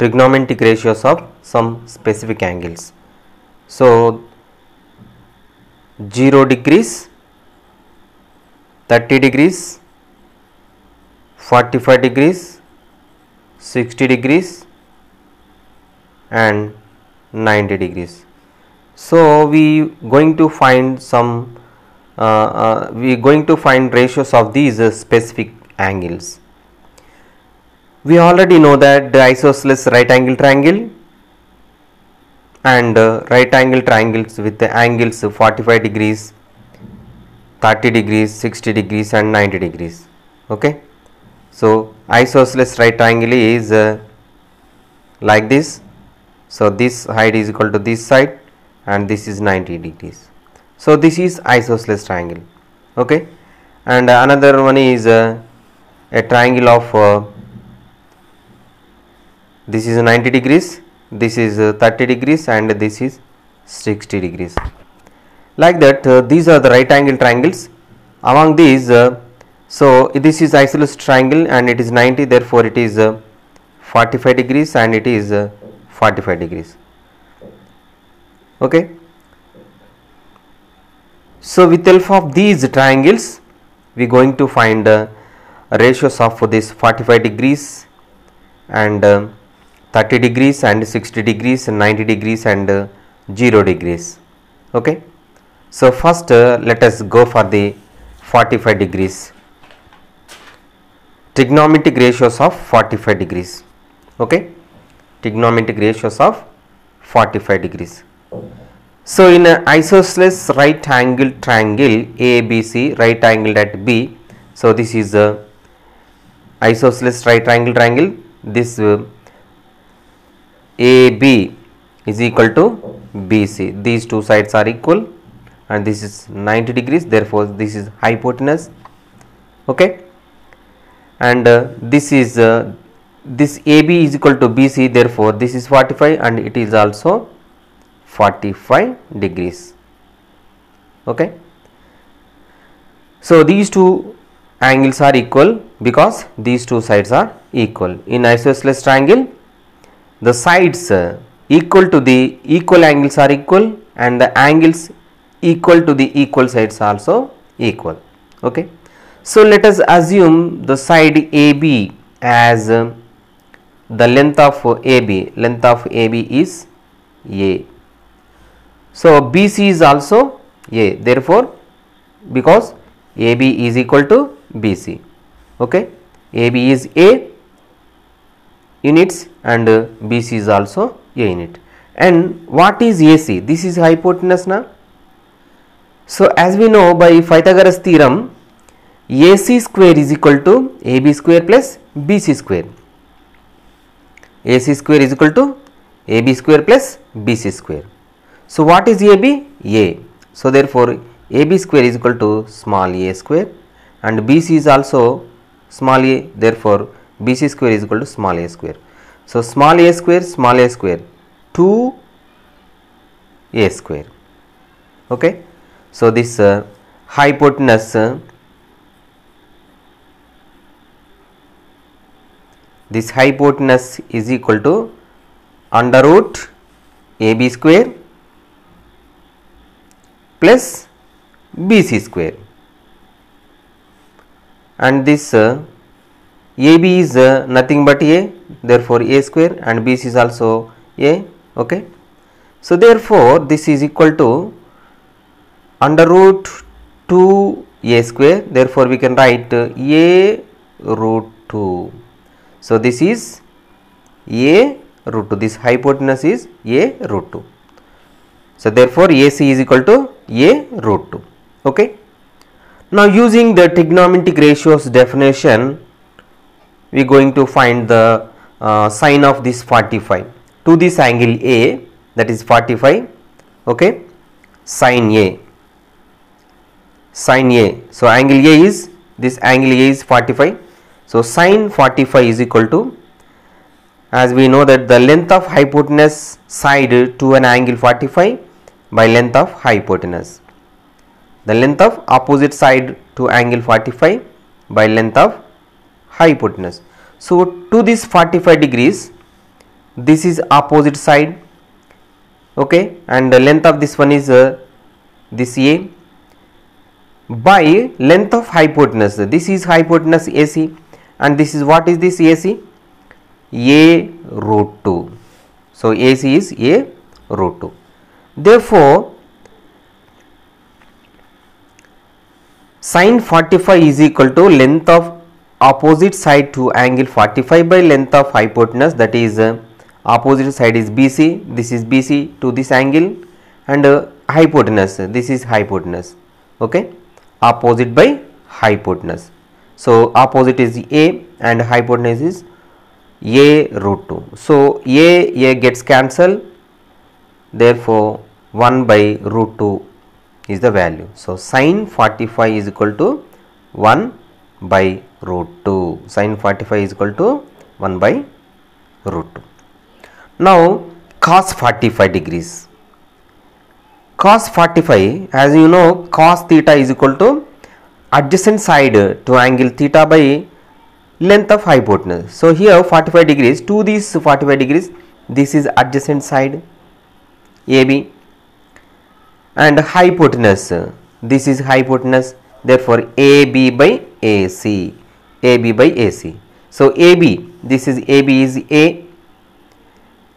trigonometric ratios of some specific angles. So 0 degrees, 30 degrees, 45 degrees, 60 degrees and 90 degrees. So we going to find some ratios of these specific angles. We already know that the isosceles right angle triangle and right angle triangles with the angles 45 degrees, 30 degrees, 60 degrees and 90 degrees. Okay. So isosceles right triangle is like this. So this height is equal to this side and this is 90 degrees. So this is isosceles triangle. Okay. And another one is a triangle of this is 90 degrees, this is 30 degrees and this is 60 degrees. Like that, these are the right angle triangles. Among these, so this is isosceles triangle and it is 90, therefore it is 45 degrees and it is 45 degrees. Okay. So with help of these triangles, we are going to find ratios of this 45 degrees and 30 degrees and 60 degrees and 90 degrees and 0 degrees. Okay. So first let us go for the 45 degrees. Trigonometric ratios of 45 degrees. Okay. Trigonometric ratios of 45 degrees. So in an isosceles right angle triangle ABC, right angled at B. So this is a isosceles right angle triangle. This AB is equal to BC. These two sides are equal and this is 90 degrees, therefore this is hypotenuse. Okay. And this is this AB is equal to BC, therefore this is 45 and it is also 45 degrees. Okay. So these two angles are equal because these two sides are equal. In isosceles triangle, the sides equal to the equal angles are equal and the angles equal to the equal sides are also equal. Okay. So let us assume the side AB as the length of AB. Length of AB is A. So BC is also A. Therefore, because AB is equal to BC. Okay. AB is A units and BC is also A unit. And what is AC? This is hypotenuse now. So as we know by Pythagoras theorem, AC square is equal to AB square plus BC square. AC square is equal to AB square plus BC square. So what is AB? A. So therefore AB square is equal to small a square and BC is also small a, therefore BC square is equal to small a square. So small a square 2 a square. Okay. So this hypotenuse is equal to under root AB square plus BC square, and this AB is nothing but A, therefore A square, and BC is also A. Okay. So therefore this is equal to under root 2 A square, therefore we can write A root 2. So this is A root 2, this hypotenuse is A root 2. So therefore AC is equal to A root 2. Okay. Now using the trigonometric ratios definition, we are going to find the sine of this 45 to this angle A, that is 45. Okay. Sine A. Sine A. So angle A is, this angle A is 45. So sine 45 is equal to, as we know that the length of hypotenuse side to an angle 45 by length of hypotenuse. The length of opposite side to angle 45 by length of hypotenuse. So to this 45 degrees, this is opposite side, okay, and the length of this one is this A by length of hypotenuse. This is hypotenuse AC, and this is, what is this AC? A root 2. So AC is A root 2. Therefore, sin 45 is equal to length of opposite side to angle 45 by length of hypotenuse, that is opposite side is BC, this is BC to this angle, and hypotenuse, this is hypotenuse, okay, opposite by hypotenuse. So opposite is A and hypotenuse is A root 2. So A gets cancelled, therefore 1 by root 2 is the value. So sin 45 is equal to 1 by root 2. Sin 45 is equal to 1 by root 2. Now cos 45 degrees. Cos 45, as you know, cos theta is equal to adjacent side to angle theta by length of hypotenuse. So here 45 degrees, to this 45 degrees, this is adjacent side AB, and hypotenuse, this is hypotenuse, therefore AB by AC, AB by AC. So AB, this is AB is A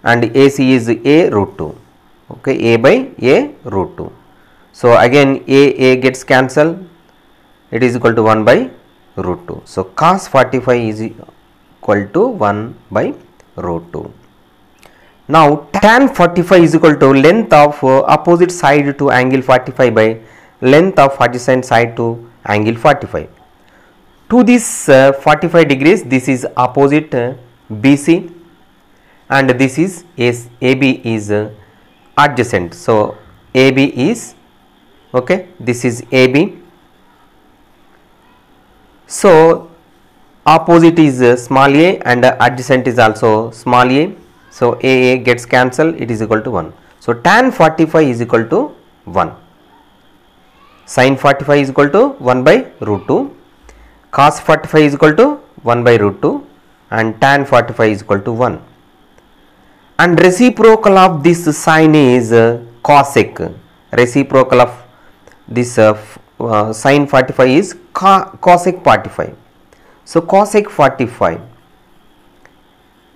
and AC is A root 2, okay, A by A root 2. So again A gets cancelled, it is equal to 1 by root 2. So cos 45 is equal to 1 by root 2. Now tan 45 is equal to length of opposite side to angle 45 by length of adjacent side to angle 45. To this 45 degrees, this is opposite BC, and this is AB is adjacent. So AB is, okay, this is AB. So opposite is small a and adjacent is also small a. So A gets cancelled, it is equal to 1. So tan 45 is equal to 1. Sin 45 is equal to 1 by root 2. Cos 45 is equal to 1 by root 2, and tan 45 is equal to 1. And reciprocal of this sign is cosec. Reciprocal of this sin 45 is cosec 45. So cosec 45,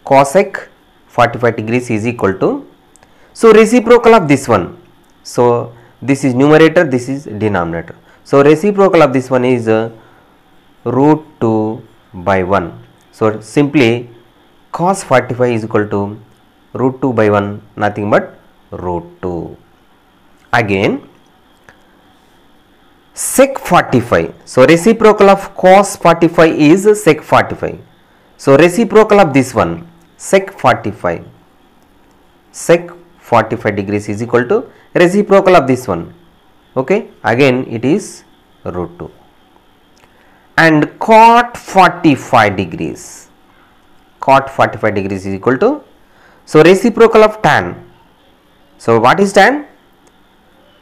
cosec 45 degrees is equal to, so reciprocal of this one, so this is numerator, this is denominator. So reciprocal of this one is root 2 by 1. So simply cos 45 is equal to root 2 by 1, nothing but root 2. Again sec 45. So reciprocal of cos 45 is sec 45. So reciprocal of this one, sec 45, sec 45 degrees is equal to reciprocal of this one, okay, again it is root 2. And cot 45 degrees, cot 45 degrees is equal to, so reciprocal of tan. So what is tan?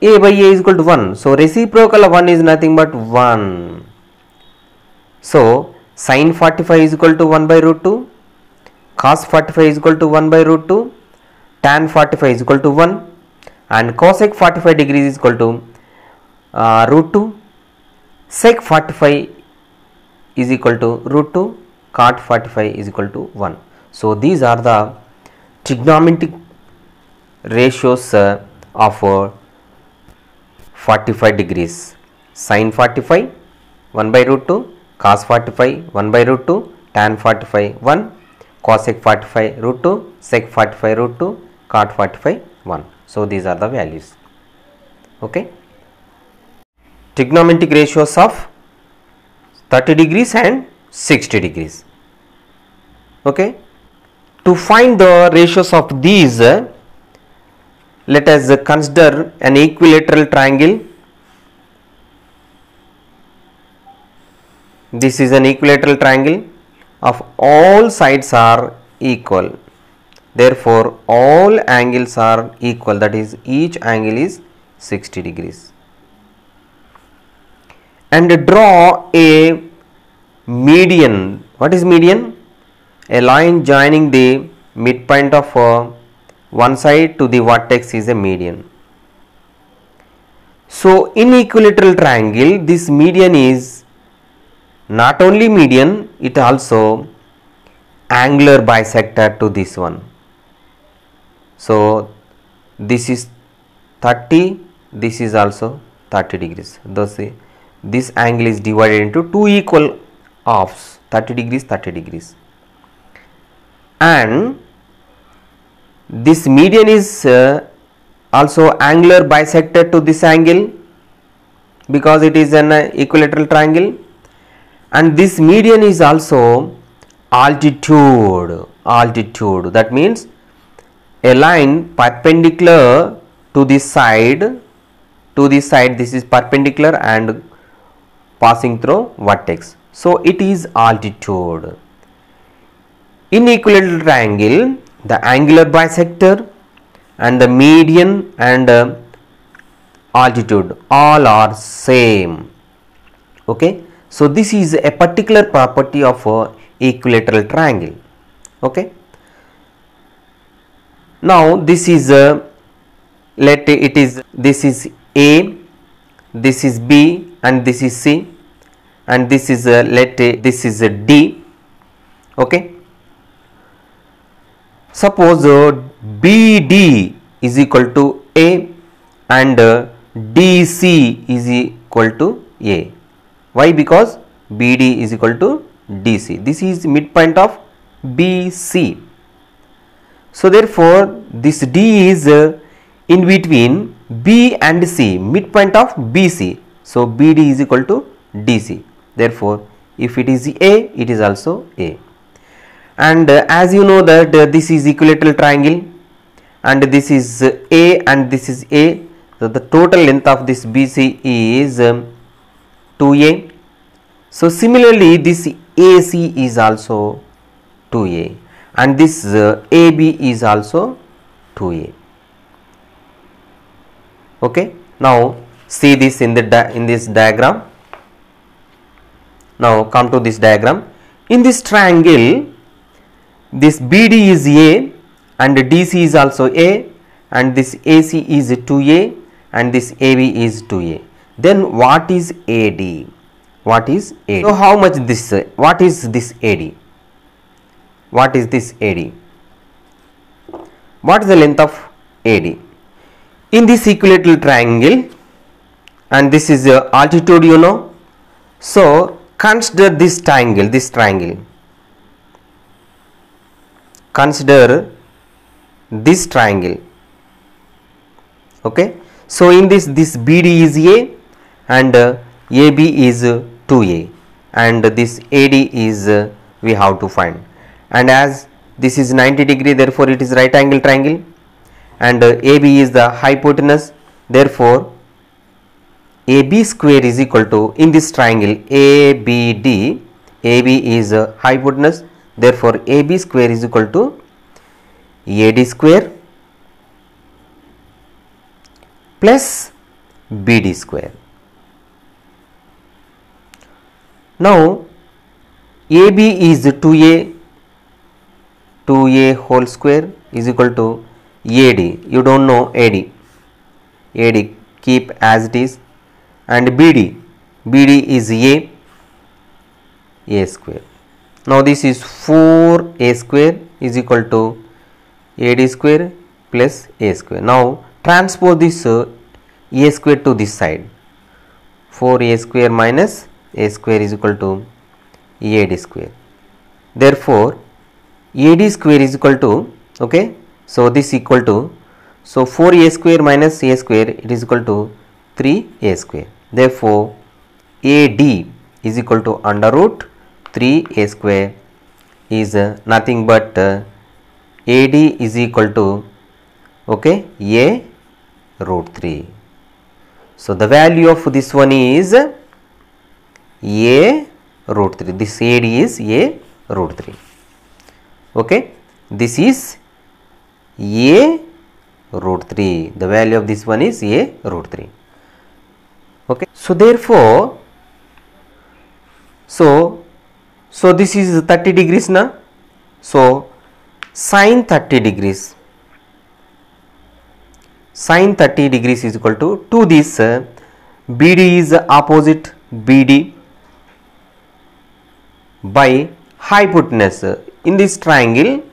A by A is equal to 1. So reciprocal of 1 is nothing but 1. So sin 45 is equal to 1 by root 2. Cos 45 is equal to 1 by root 2, tan 45 is equal to 1, and cosec 45 degrees is equal to root 2, sec 45 is equal to root 2, cot 45 is equal to 1. So these are the trigonometric ratios of 45 degrees. Sin 45 1 by root 2, cos 45 1 by root 2, tan 45 1, cosec 45 root 2, sec 45 root 2, cot 45 1. So these are the values, okay. Trigonometric ratios of 30 degrees and 60 degrees, okay. To find the ratios of these, let us consider an equilateral triangle. This is an equilateral triangle of all sides are equal, therefore all angles are equal, that is each angle is 60 degrees. And draw a median. What is median? A line joining the midpoint of one side to the vertex is a median. So in equilateral triangle, this median is not only median, it also angular bisector to this one. So this is 30, this is also 30 degrees. Thus this angle is divided into two equal halves, 30 degrees, 30 degrees. And this median is also angular bisector to this angle because it is an equilateral triangle. And this median is also altitude. That means a line perpendicular to this side, this is perpendicular and passing through vertex. So it is altitude. In equilateral triangle, the angular bisector and the median and altitude all are same. Okay. So this is a particular property of a equilateral triangle. Okay. Now this is this is A, this is B, and this is C, and this is this is D. Okay. Suppose BD is equal to A and DC is equal to A. Why? Because BD is equal to DC. This is midpoint of BC. So therefore this D is in between B and C, midpoint of BC. So BD is equal to DC. Therefore if it is A, it is also A. And as you know that this is equilateral triangle and this is A and this is A. So the total length of this BC is 2A. So similarly this AC is also 2A and this AB is also 2A. Okay. Now see this in this diagram. Now come to this diagram. In this triangle, this BD is A and DC is also A and this AC is 2A and this AB is 2A. Then what is AD? What is AD? So how much this? What is this AD? What is this AD? What is the length of AD? In this equilateral triangle, and this is altitude, you know. So consider this triangle. Consider this triangle. Okay. So in this BD is A and AB is 2A and this AD is we have to find. And as this is 90 degree, therefore it is right angle triangle and AB is the hypotenuse. Therefore AB square is equal to, in this triangle ABD, AB is hypotenuse. Therefore AB square is equal to AD square plus BD square. Now AB is 2A whole square is equal to AD. You don't know AD. AD keep as it is, and BD is A square. Now this is 4A square is equal to AD square plus A square. Now transpose this A square to this side. 4A square minus A square is equal to AD square. Therefore AD square is equal to, okay, so this equal to, so 4A square minus A square, it is equal to 3A square. Therefore AD is equal to under root 3A square is nothing but AD is equal to, okay, A root 3. So the value of this one is A root 3. This AD is A root 3. Okay, this is A root 3. The value of this one is A root 3. Okay, so therefore, so this is 30 degrees now. So Sine 30 degrees. Sine 30 degrees is equal to this BD is opposite BD by hypotenuse. In this triangle,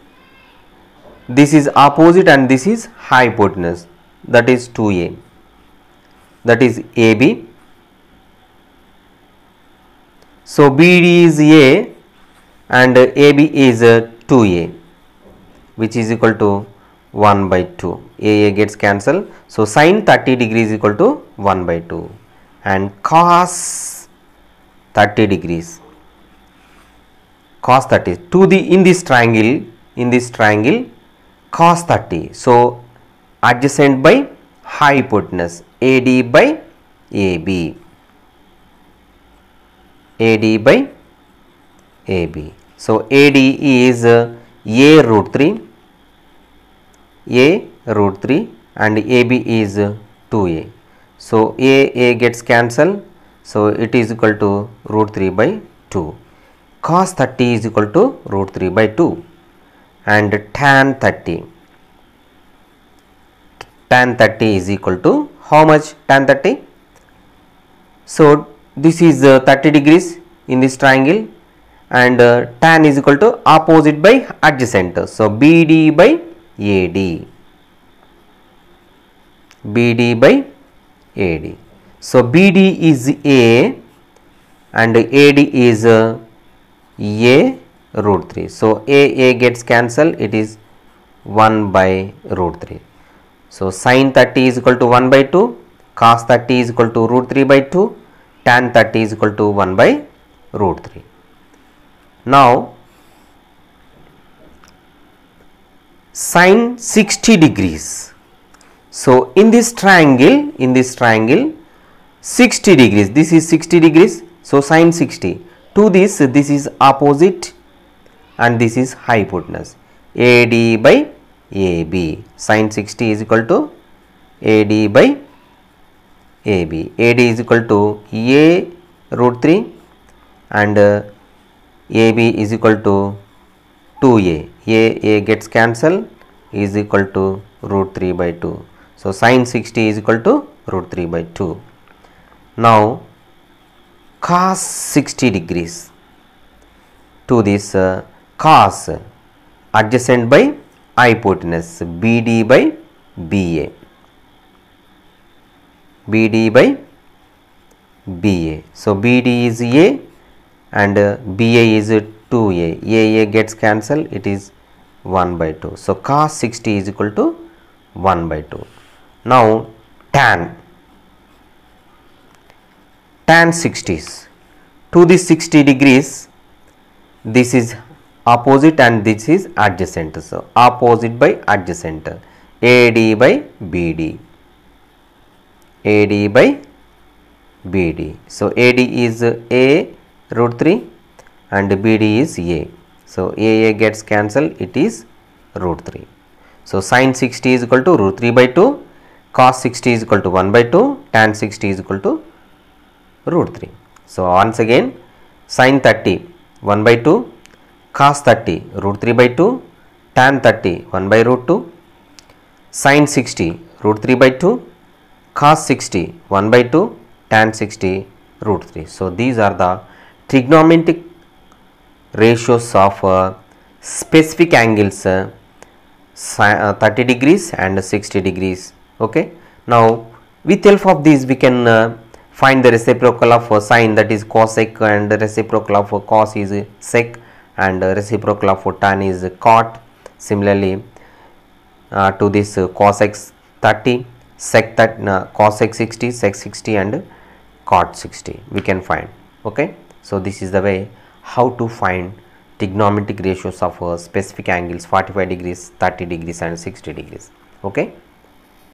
this is opposite and this is hypotenuse, that is 2A, that is AB. So BD is A and AB is 2A, which is equal to 1 by 2. AA gets cancelled. So sine 30 degrees is equal to 1 by 2 and cos 30 degrees. Cos 30 to the in this triangle cos 30. So adjacent by hypotenuse, AD by AB. AD by AB. So AD is A root 3, A root 3 and AB is 2A. So A gets cancelled. So it is equal to root 3 by 2. Cos 30 is equal to root 3 by 2 and tan 30. Tan 30 is equal to how much? Tan 30. So this is 30 degrees in this triangle and tan is equal to opposite by adjacent. So BD by AD. BD by AD. So BD is A and AD is A root 3. So A gets cancelled, it is 1 by root 3. So sine 30 is equal to 1 by 2, cos 30 is equal to root 3 by 2, tan 30 is equal to 1 by root 3. Now sine 60 degrees. So in this triangle 60 degrees, this is 60 degrees. So sine 60 to this is opposite and this is hypotenuse, AD by AB. Sine 60 is equal to AD by AB. AD is equal to A root 3 and AB is equal to 2A. A gets cancelled, is equal to root 3 by 2. So sine 60 is equal to root 3 by 2. Now cos 60 degrees to this cos adjacent by hypotenuse, BD by BA. BD by BA. So BD is A and BA is 2A. AA gets cancelled, it is 1 by 2. So cos 60 is equal to 1 by 2. Now tan 60s. To this 60 degrees, this is opposite and this is adjacent. So opposite by adjacent, AD by BD. AD by BD. So AD is A root 3 and BD is A. So AA gets cancelled, it is root 3. So sine 60 is equal to root 3 by 2, cos 60 is equal to 1 by 2, tan 60 is equal to root 3. So once again sine 30 1 by 2, cos 30 root 3 by 2, tan 30 1 by root 2, sine 60 root 3 by 2, cos 60 1 by 2, tan 60 root 3. So these are the trigonometric ratios of specific angles 30 degrees and 60 degrees. Okay. Now with help of these we can find the reciprocal of sine, that is cosec, and the reciprocal of cos is sec and reciprocal of tan is cot. Similarly to this cosec 30, sec cosec 60, sec 60 and cot 60 we can find. Okay. So this is the way how to find trigonometric ratios of specific angles 45 degrees, 30 degrees and 60 degrees. Okay.